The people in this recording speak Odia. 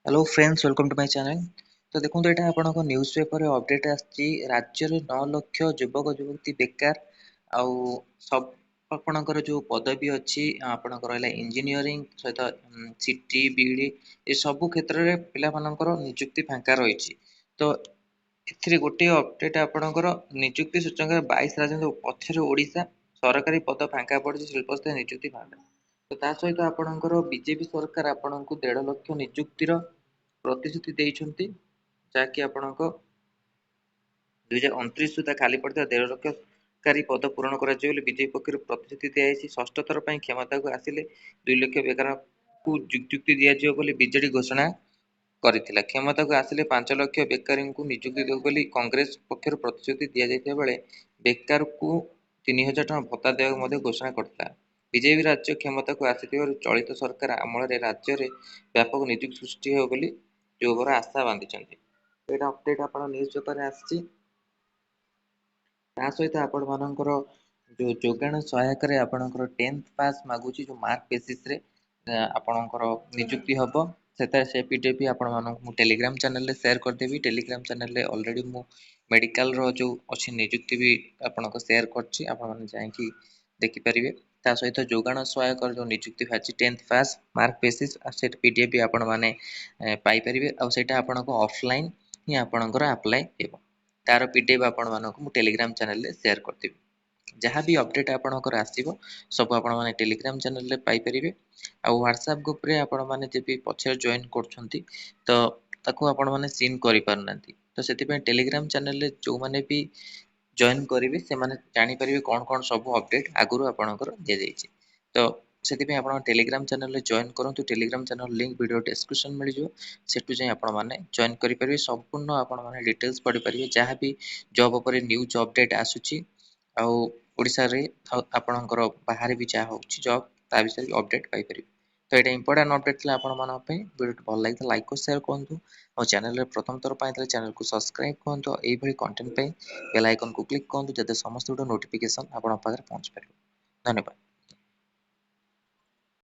Hello friends welcome to my channel. तो देखो ये आपको न्यूज पेपर अपडेट आछि राज्य रे 9 लाख युवक युवती बेकार आउ सब आपणकर जो पदवी अच्छी आपणकर रहला इंजीनियरिंग सहित सिटी बीडी ए सब क्षेत्र रे पिला मानकर नियुक्ति फांका रही। तो एथिरे गोटे अपडेट आपणकर नियुक्ति सूचक 22 राज्य पछरे ओडिशा सरकारी पद फांका पड़े शिल्पस्थ नियुक्ति फांका। तो ता सहित आपणकर बीजेपी सरकार आपनको 1.5 लाख नियुक्तिर प्रतिश्रुति ଦେଇଛନ୍ତି ଯାହାକି ଆପଣଙ୍କ 2029 ସୁଦ୍ଧା ଖାଲି ପଡ଼ିଥିବା 1.5 ଲକ୍ଷକାରୀ ପଦ ପୂରଣ କରାଯିବ ବୋଲି ବିଜେପି ପକ୍ଷରୁ ପ୍ରତିଶ୍ରୁତି ଦିଆଯାଇଛି। ଷଷ୍ଠ ଥର ପାଇଁ କ୍ଷମତାକୁ ଆସିଲେ 2 ଲକ୍ଷ ବେକାରଙ୍କୁ ନିଯୁକ୍ତି ଦିଆଯିବ ବୋଲି ବିଜେଡି ଘୋଷଣା କରିଥିଲା। କ୍ଷମତାକୁ ଆସିଲେ 5 ଲକ୍ଷ ବେକାରୀଙ୍କୁ ନିଯୁକ୍ତି ଦେବ ବୋଲି କଂଗ୍ରେସ ପକ୍ଷରୁ ପ୍ରତିଶ୍ରୁତି ଦିଆଯାଇଥିବା ବେଳେ ବେକାରକୁ 3000 ଟଙ୍କା ଭତ୍ତା ଦେବାକୁ ମଧ୍ୟ ଘୋଷଣା କରିଥିଲା। ବିଜେପି ରାଜ୍ୟ କ୍ଷମତାକୁ ଆସିଥିବାରୁ ଚଳିତ ସରକାର ଅମଳରେ ରାଜ୍ୟରେ ବ୍ୟାପକ ନିଯୁକ୍ତି ସୃଷ୍ଟି ହେବ ବୋଲି ଯୋଗର ଆଶା ବାନ୍ଧିଛନ୍ତି। ଏଇଟା ଅପଡେଟ୍ ଆପଣ ନ୍ୟୁଜ ପେପରରେ ଆସିଛି। ତା ସହିତ ଆପଣ ମାନଙ୍କର ଯୋଉ ଯୋଗାଣ ସହାୟକରେ ଆପଣଙ୍କର 10th ପାସ୍ ମାଗୁଛି ଯୋଉ ମାର୍କ ବେସିସ୍ ରେ ଆପଣଙ୍କର ନିଯୁକ୍ତି ହବ। ସେଟା ସେ ପିଡିଏଫ୍ ଆପଣ ମାନଙ୍କୁ ମୁଁ ଟେଲିଗ୍ରାମ ଚ୍ୟାନେଲରେ ସେୟାର କରିଦେବି। ଟେଲିଗ୍ରାମ ଚ୍ୟାନେଲରେ ଅଲରେଡି ମୁଁ ମେଡିକାଲ ର ଯୋଉ ଅଛି ନିଯୁକ୍ତି ବି ଆପଣଙ୍କ ସେୟାର କରିଛି, ଆପଣ ମାନେ ଯାଇକି ଦେଖିପାରିବେ। ତା ସହିତ ଯୋଗାଣ ସହାୟକର ଯୋଉ ନିଯୁକ୍ତି ବାହାରିଛି 10th ପାସ୍ ମାର୍କ ବେସିସ୍ ସେଟା ପିଡିଏଫ୍ ବି ଆପଣ ମାନେ ପାଇପାରିବେ। ଆଉ ସେଇଟା ଆପଣଙ୍କ ଅଫଲାଇନ ହିଁ ଆପଣଙ୍କର ଆପ୍ଲାଏ ହେବ। ତାର ପିଡିଏଫ୍ ଆପଣ ମାନଙ୍କୁ ମୁଁ ଟେଲିଗ୍ରାମ ଚ୍ୟାନେଲରେ ସେୟାର କରିଦେବି। ଯାହା ବି ଅପଡେଟ୍ ଆପଣଙ୍କର ଆସିବ ସବୁ ଆପଣ ମାନେ ଟେଲିଗ୍ରାମ ଚ୍ୟାନେଲରେ ପାଇପାରିବେ। ଆଉ WhatsApp ଗ୍ରୁପରେ ଆପଣ ମାନେ ଯେବେ ପଛରେ ଜଏନ୍ କରୁଛନ୍ତି ତ ତାକୁ ଆପଣ ମାନେ ସିନ୍ କରିପାରୁନାହାନ୍ତି। ତ ସେଥିପାଇଁ ଟେଲିଗ୍ରାମ ଚ୍ୟାନେଲରେ ଯୋଉମାନେ ବି ଜଏନ୍ କରିବେ ସେମାନେ ଜାଣିପାରିବେ କଣ କଣ ସବୁ ଅପଡେଟ୍ ଆଗରୁ ଆପଣଙ୍କର ଦିଆଯାଇଛି। ତ ସେଥିପାଇଁ ଆପଣ ଟେଲିଗ୍ରାମ ଚ୍ୟାନେଲରେ ଜଏନ୍ କରନ୍ତୁ। Telegram channel link video description ମିଳିଯିବ, ସେଠୁ ଯାଇ ଆପଣ ମାନେ ଜଏନ୍ କରିପାରିବେ। ସମ୍ପୂର୍ଣ୍ଣ ଆପଣ ମାନେ ଡିଟେଲ୍ସ ପଢ଼ିପାରିବେ, ଯାହା ବି ଜବ୍ ଉପରେ ନ୍ୟୁଜ୍ ଅପଡେଟ୍ ଆସୁଛି ଆଉ ଓଡ଼ିଶାରେ ଆପଣଙ୍କର ବାହାରେ ବି ଯାହା ହେଉଛି ଜବ୍ ତା ବିଷୟରେ ବି ଅପଡେଟ୍ ପାଇପାରିବେ। ତ ଏଇଟା ଇମ୍ପୋର୍ଟାଣ୍ଟ ଅପଡେଟ୍ ଥିଲା ଆପଣମାନଙ୍କ ପାଇଁ। ଭିଡ଼ିଓଟି ଭଲ ଲାଗିଥିଲା ଲାଇକ୍ ଓ ସେୟାର କରନ୍ତୁ। ଆଉ ଚ୍ୟାନେଲରେ ପ୍ରଥମ ଥର ପାଇଁ ଥିଲେ ଚ୍ୟାନେଲକୁ ସବସ୍କ୍ରାଇବ କରନ୍ତୁ। ଆଉ ଏଇଭଳି କଣ୍ଟେଣ୍ଟ ପାଇଁ ବେଲ୍ ଆଇକନକୁ କ୍ଲିକ୍ କରନ୍ତୁ, ଯାতে ସମସ୍ତଙ୍କ ନୋଟିଫିକେସନ୍ ଆପଣଙ୍କ ପାଖରେ ପହଞ୍ଚି ପାରିବ। ଧନ୍ୟବାଦ।